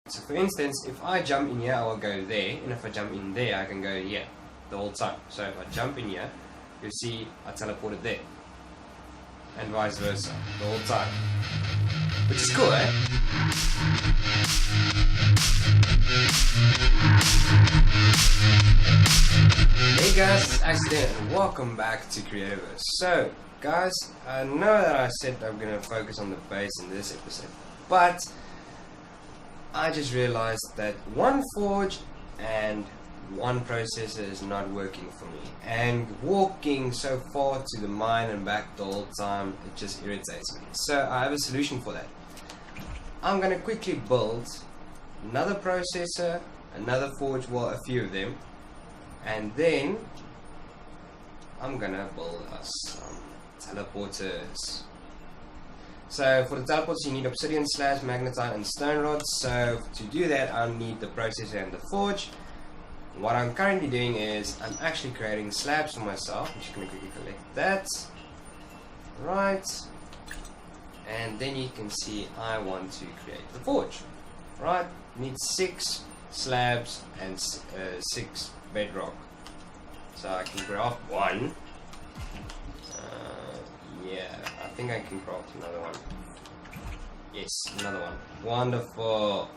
So for instance, if I jump in here, I will go there, and if I jump in there, I can go here the whole time. So if I jump in here, you'll see I teleported there, and vice versa the whole time, which is cool, eh? Hey guys, it's Acses-Dent and welcome back to Creativerse. So guys, I know that I said I'm going to focus on the base in this episode, but I just realized that one forge and one processor is not working for me, and walking so far to the mine and back the whole time, it just irritates me. So I have a solution for that. I'm going to quickly build another processor, another forge, well, a few of them, and then I'm gonna build us some teleporters. So for the teleporters you need obsidian slabs, magnetite and stone rods. So to do that I'll need the processor and the forge. What I'm currently doing is I'm actually creating slabs for myself. I'm just gonna quickly collect that. Right. And then you can see I want to create the forge. Right. Need 6 slabs and 6 bedrock. So I can craft one. Yeah, I think I can craft another one. Yes, another one. Wonderful.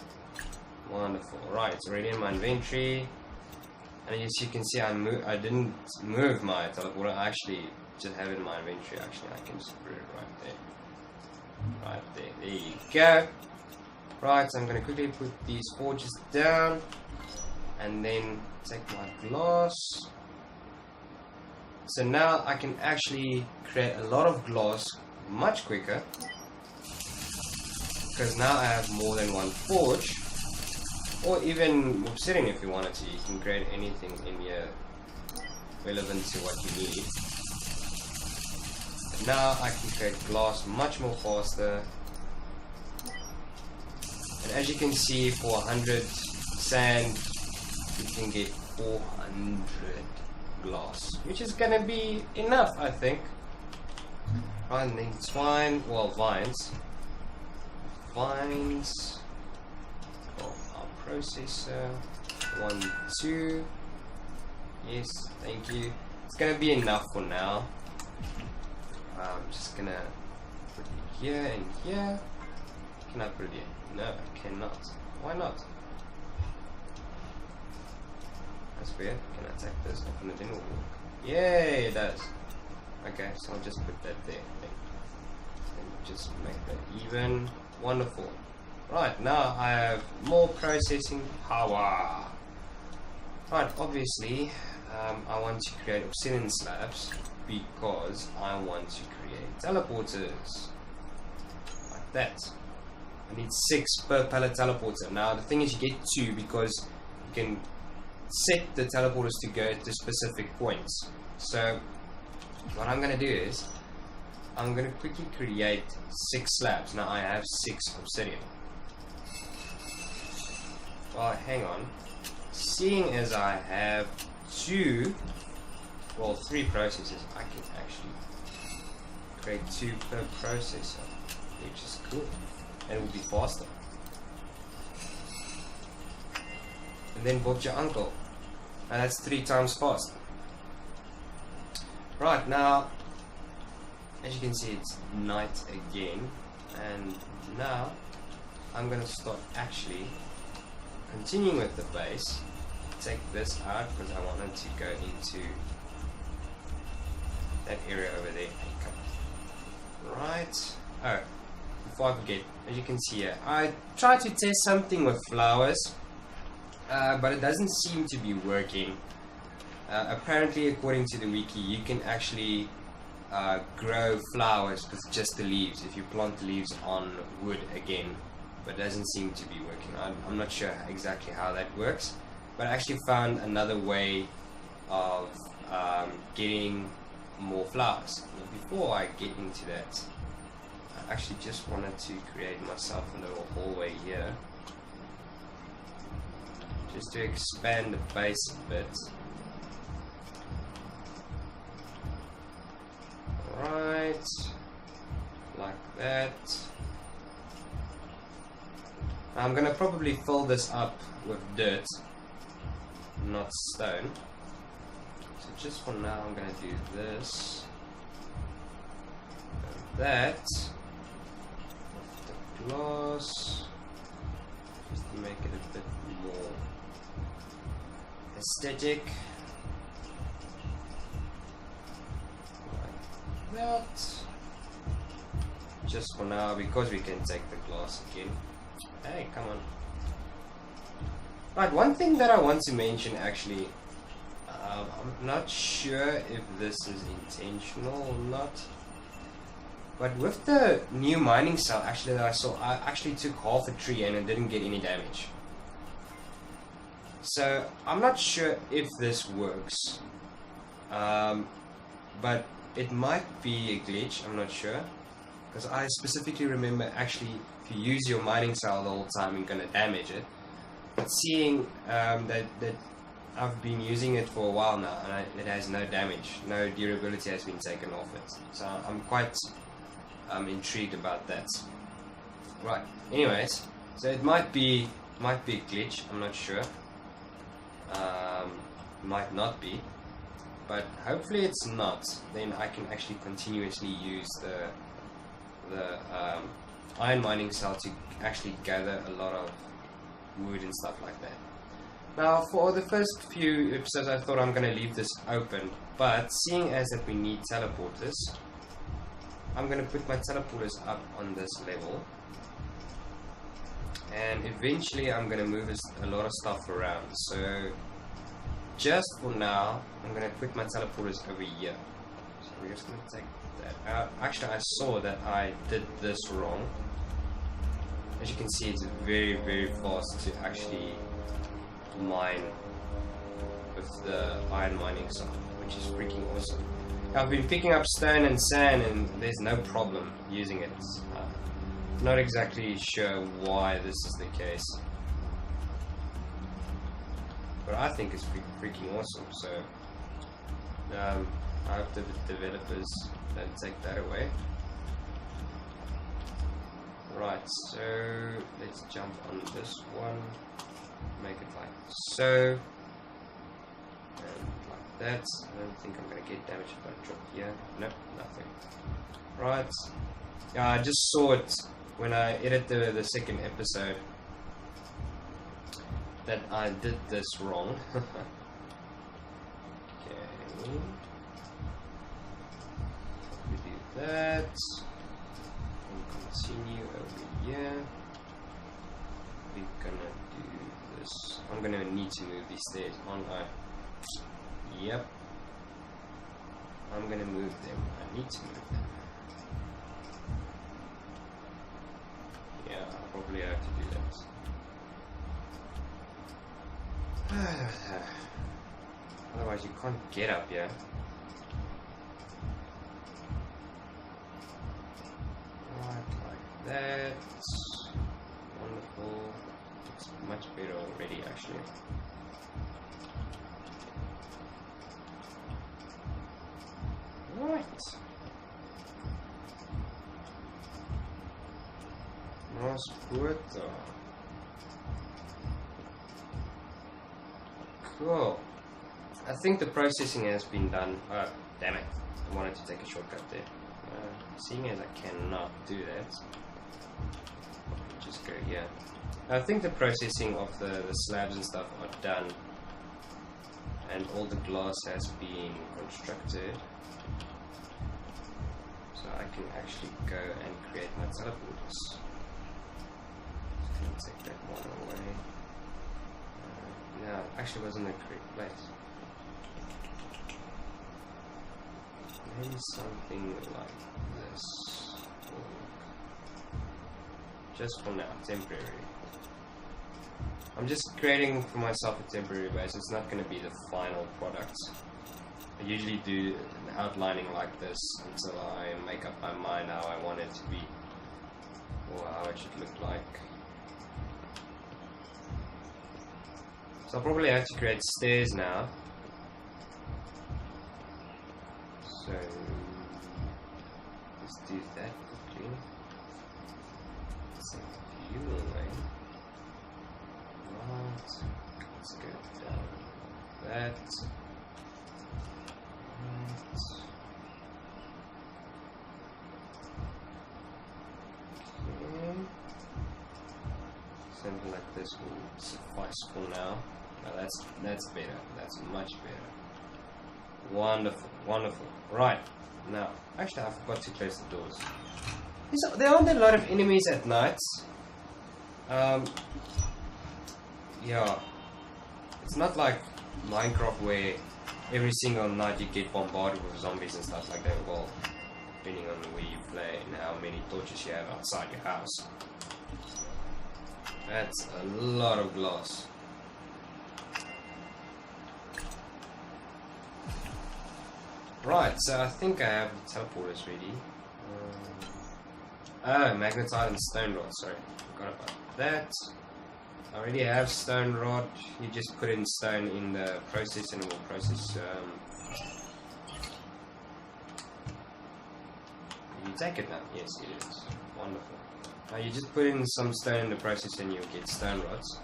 Wonderful. Right, it's already in my inventory. And as you can see, I didn't move my teleporter. I actually just have it in my inventory. Actually, I can just put it right there. Right there. There you go. Right, so I'm going to quickly put these forges down. And then take my glass. So now I can actually create a lot of glass much quicker, because now I have more than one forge, or even obsidian if you wanted to. You can create anything in here relevant to what you need. And now I can create glass much more faster. And as you can see, for 100 sand you can get 400 glass, which is gonna be enough, I think. Right, and then twine, well, vines. Vines. Oh, our processor. 1, 2. Yes, thank you. It's gonna be enough for now. I'm just gonna put it here and here. Can I put it here? No, I cannot. Why not? That's weird. Can I take this? Open it in, will work. Yay, it does. Okay, so I'll just put that there. And just make that even. Wonderful. Right, now I have more processing power. Right, obviously, I want to create obsidian slabs because I want to create teleporters. Like that. I need 6 per pallet teleporter. Now, the thing is, you get 2 because you can set the teleporters to go to specific points. So what I'm going to do is I'm going to quickly create 6 slabs. Now I have 6 obsidian. Well, hang on. Seeing as I have 3 processors, I can actually create 2 per processor, which is cool, and it will be faster. And then book your uncle. And that's 3 times faster. Right, now, as you can see, it's night again. And now, I'm going to start actually continuing with the base. Take this out because I wanted to go into that area over there. Right. Oh, before I forget, as you can see here, I tried to test something with flowers. But it doesn't seem to be working. Apparently, according to the wiki, you can actually grow flowers with just the leaves if you plant the leaves on wood again, but it doesn't seem to be working. I'm not sure exactly how that works, but I actually found another way of getting more flowers. But before I get into that, I actually just wanted to create myself a little hallway here, just to expand the base a bit. Right, like that. I'm gonna probably fill this up with dirt, not stone. So just for now, I'm gonna do this and that with the glass, just to make it a bit more aesthetic, like that. Just for now, because we can take the glass again. Hey, come on. Right, one thing that I want to mention actually, I'm not sure if this is intentional or not, but with the new mining cell actually that I saw, I actually took half a tree and it didn't get any damage. So I'm not sure if this works, but it might be a glitch, I'm not sure. Because I specifically remember actually, if you use your mining cell the whole time, you're gonna damage it. But seeing that I've been using it for a while now, and it has no damage, no durability has been taken off it. So I'm quite intrigued about that. Right. Anyways, so it might be a glitch. I'm not sure. Might not be, but hopefully it's not. Then I can actually continuously use the iron mining cell to actually gather a lot of wood and stuff like that. Now for the first few episodes I thought I'm going to leave this open, but seeing as that we need teleporters, I'm going to put my teleporters up on this level, and eventually I'm going to move a lot of stuff around. So just for now I'm going to put my teleporters over here. So we're just going to take that out. Actually, I saw that I did this wrong. As you can see, it's very, very fast to actually mine with the iron mining cell, which is freaking awesome. I've been picking up stone and sand and there's no problem using it. Not exactly sure why this is the case, but I think it's freaking awesome. So I hope the developers don't take that away. Right, so let's jump on this one, make it like so, and like that. I don't think I'm going to get damage if I drop here. Nope, nothing. Right, yeah, I just saw it when I edited the second episode that I did this wrong. Okay, we do that. Continue over here. We're gonna do this. I'm gonna need to move these stairs, aren't I? Yep. I'm gonna move them. I need to move them. Yeah, I probably have to do that. Otherwise you can't get up here. That's wonderful. Looks much better already, actually. Right. Más puerta. Cool. I think the processing has been done. Oh, damn it. I wanted to take a shortcut there. Seeing as I cannot do that, just go here. I think the processing of the slabs and stuff are done, and all the glass has been constructed, so I can actually go and create my teleporters. Just gonna take that one away. No, actually wasn't the correct place. Maybe something like this. Just for now, temporary. I'm just creating for myself a temporary base. It's not going to be the final product. I usually do an outlining like this until I make up my mind how I want it to be, or how it should look like. So I'll probably have to create stairs now. So let's do that quickly. Set the view away. that. Okay. Something like this will suffice for now. No, that's better. That's much better. Wonderful, wonderful. Right, now, actually I forgot to close the doors. There aren't a lot of enemies at nights. Yeah, it's not like Minecraft where every single night you get bombarded with zombies and stuff like that. Well, depending on where you play and how many torches you have outside your house. That's a lot of glass. Right, so I think I have the teleporters ready. Oh, magnetite and stone rod, sorry, forgot about that. I already have stone rod. You just put in stone in the process and it will process. You take it now? Yes, it is. Wonderful. Now you just put in some stone in the process and you'll get stone rods.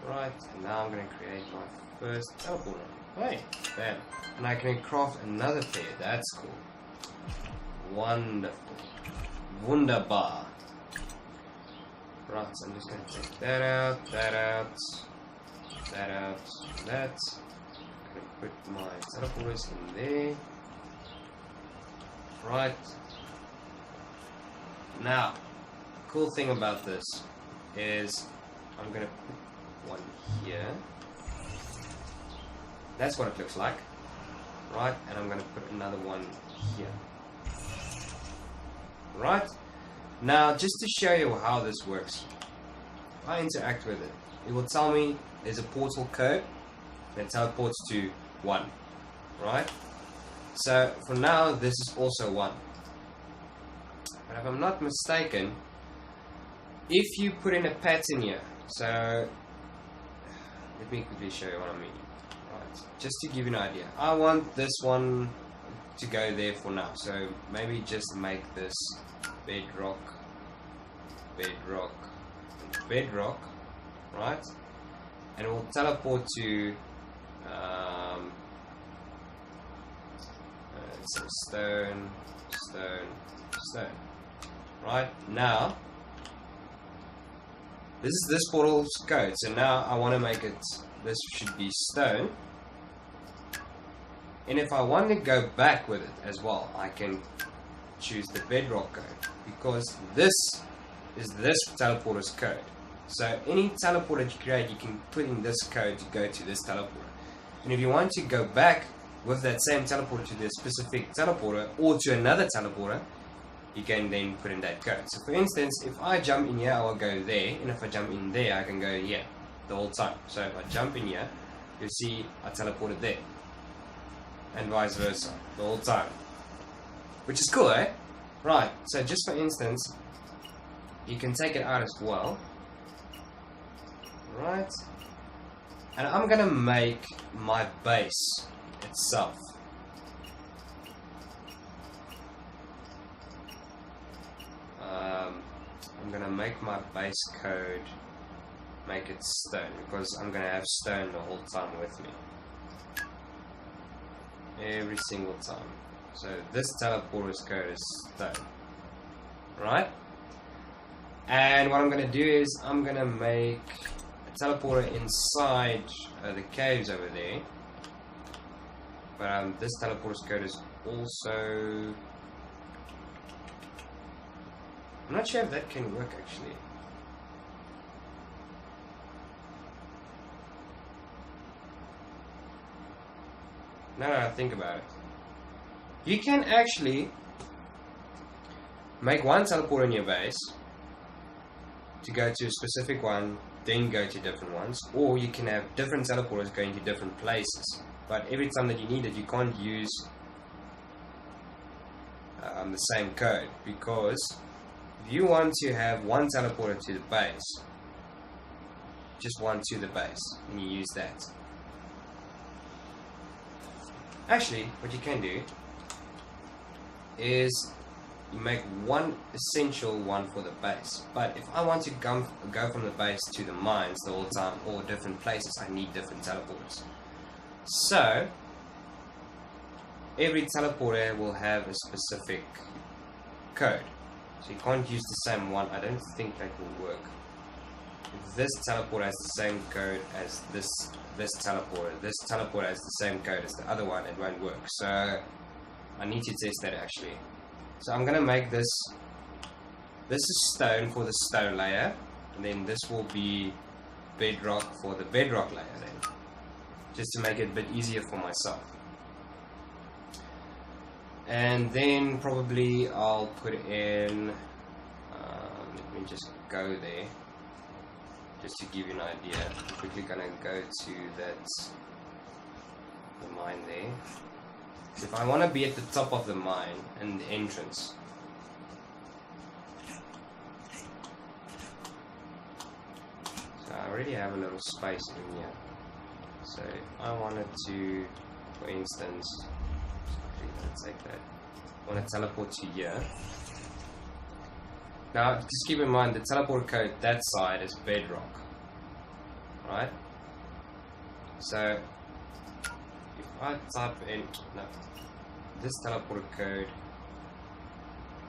Right, and now I'm going to create my first teleporter. Hey, bam. And I can craft another pair. That's cool. Wonderful. Wunderbar. Right, so I'm just going to take that out, that out, that out, that. I'm going to put my teleporters in there. Right. Now, the cool thing about this is I'm going to put one here. That's what it looks like. Right, and I'm going to put another one here. Right. Now, just to show you how this works, if I interact with it, it will tell me there's a portal code that teleports to 1, right? So, for now, this is also 1. But if I'm not mistaken, if you put in a pattern here, so, let me quickly show you what I mean. Right, just to give you an idea, I want this one to go there for now, so maybe just make this bedrock, bedrock, bedrock, right? And it will teleport to some stone, stone, stone. Right now, this is this portal's code. So now I want to make it. This should be stone. And if I want to go back with it as well, I can choose the bedrock code, because this is this teleporter's code. So any teleporter you create, you can put in this code to go to this teleporter. And if you want to go back with that same teleporter to the specific teleporter or to another teleporter, you can then put in that code. So for instance, if I jump in here, I will go there, and if I jump in there, I can go here the whole time. So if I jump in here, you'll see I teleported there, and vice versa the whole time, which is cool, eh? Right, so just for instance, you can take it out as well, right? And I'm gonna make my base itself. I'm gonna make my base code, make it stone, because I'm gonna have stone the whole time with me, every single time. So this teleporter's code is stone, right? And what I'm gonna do is I'm gonna make a teleporter inside the caves over there. But this teleporter's code is also, I'm not sure if that can work actually. Now that I think about it, you can actually make one teleporter in your base to go to a specific one, then go to different ones, or you can have different teleporters going to different places. But every time that you need it, you can't use the same code, because if you want to have one teleporter to the base, just one to the base, and you use that. Actually, what you can do is you make one essential one for the base. But if I want to go from the base to the mines the whole time, or different places, I need different teleporters. So every teleporter will have a specific code. So you can't use the same one. I don't think that will work. If this teleporter has the same code as this teleporter has the same code as the other one, it won't work. So I need to test that actually. So I'm gonna make this is stone for the stone layer, and then this will be bedrock for the bedrock layer then, just to make it a bit easier for myself. And then probably I'll put in, let me just go there, just to give you an idea. I'm quickly gonna go to the mine there. So if I want to be at the top of the mine and the entrance, so I already have a little space in here. So if I wanted to, for instance, let's take that. I want to teleport to here. Now, just keep in mind the teleport code that side is bedrock, right? So if I type in, no, this teleport code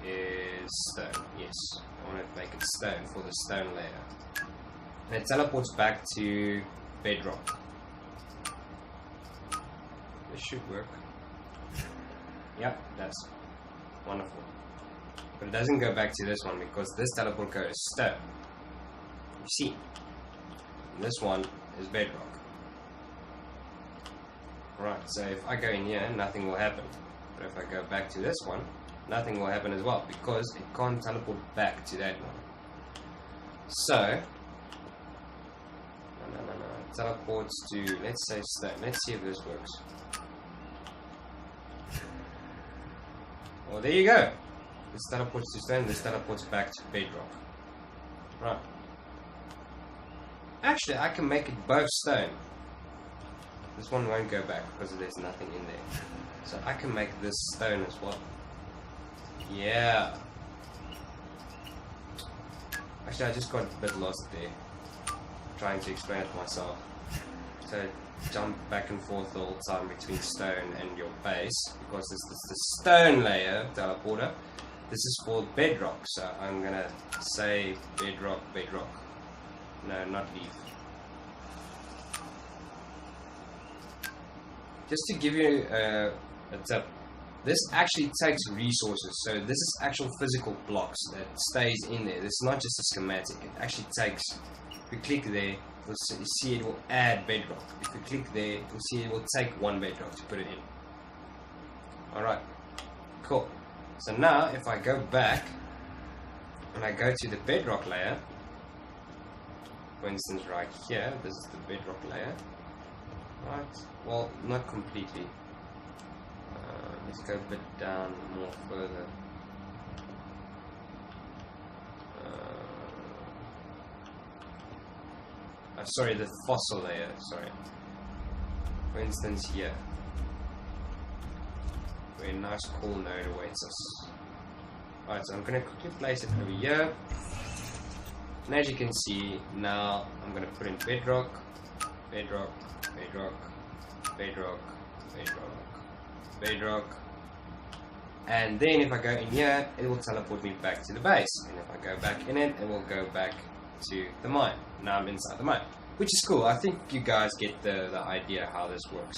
is stone. Yes, I want to make it stone for the stone layer, and it teleports back to bedrock. This should work. Yep, that's wonderful. But it doesn't go back to this one because this teleport code is stone. You see, and this one is bedrock. Right, so if I go in here, nothing will happen. But if I go back to this one, nothing will happen as well because it can't teleport back to that one. So, no, it teleports to, let's say stone. Let's see if this works. Well, there you go. This teleports to stone, this teleports back to bedrock. Right. Actually, I can make it both stone. This one won't go back because there's nothing in there. So I can make this stone as well. Yeah. Actually, I just got a bit lost there, trying to explain it myself. So jump back and forth the whole time between stone and your base, because this is the stone layer teleporter. This is for bedrock, so I'm gonna say bedrock. No, not leaf. Just to give you a tip, this actually takes resources. So this is actual physical blocks that stays in there. This is not just a schematic. It actually takes. If we click there, you see it will add bedrock. If we click there, you'll see it will take one bedrock to put it in. Alright, cool. So now if I go back and I go to the bedrock layer, for instance right here, this is the bedrock layer. Right, well, not completely. Let's go a bit down more further. Sorry, the fossil layer, sorry. For instance here, where a nice cool node awaits us. Alright, so I'm going to quickly place it over here. And as you can see, now I'm going to put in bedrock, bedrock, bedrock, bedrock, bedrock, bedrock. And then if I go in here, it will teleport me back to the base. And if I go back in it, it will go back to the mine. Now I'm inside the mine, which is cool. I think you guys get the idea how this works.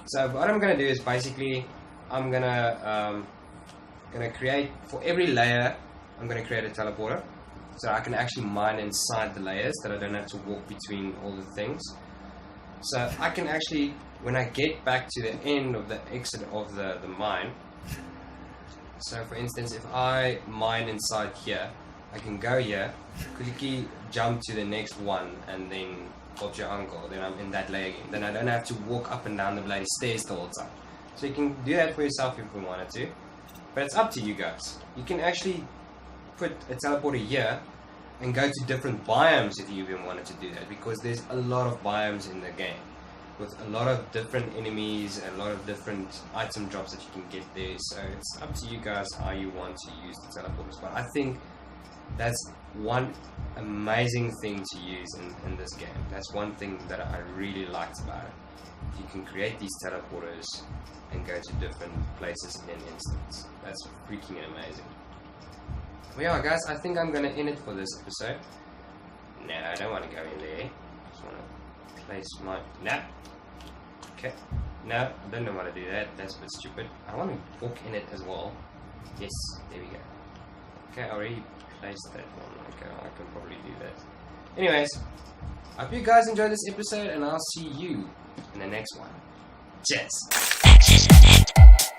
So what I'm going to do is basically I'm gonna create, for every layer I'm going to create a teleporter, so I can actually mine inside the layers, that I don't have to walk between all the things. So I can actually, when I get back to the end of the exit of the mine, so for instance if I mine inside here, I can go here, quickly jump to the next one, and then pop your uncle, then I'm in that layer again. Then I don't have to walk up and down the bloody stairs the whole time. So you can do that for yourself if you wanted to, but it's up to you guys. You can actually put a teleporter here and go to different biomes if you even wanted to do that, because there's a lot of biomes in the game. with a lot of different enemies, a lot of different item drops that you can get there. So it's up to you guys how you want to use the teleporters. But I think that's one amazing thing to use in this game. That's one thing that I really liked about it. You can create these teleporters and go to different places in an instant. That's freaking amazing. Well, yeah, guys, I think I'm going to end it for this episode. No, I don't want to go in there. Just want to place my... No. Okay. No, I don't know how to do that. That's a bit stupid. I want to walk in it as well. Yes, there we go. Okay, I already placed that one. Okay, I can probably do that. Anyways, I hope you guys enjoyed this episode, and I'll see you in the next one. Cheers!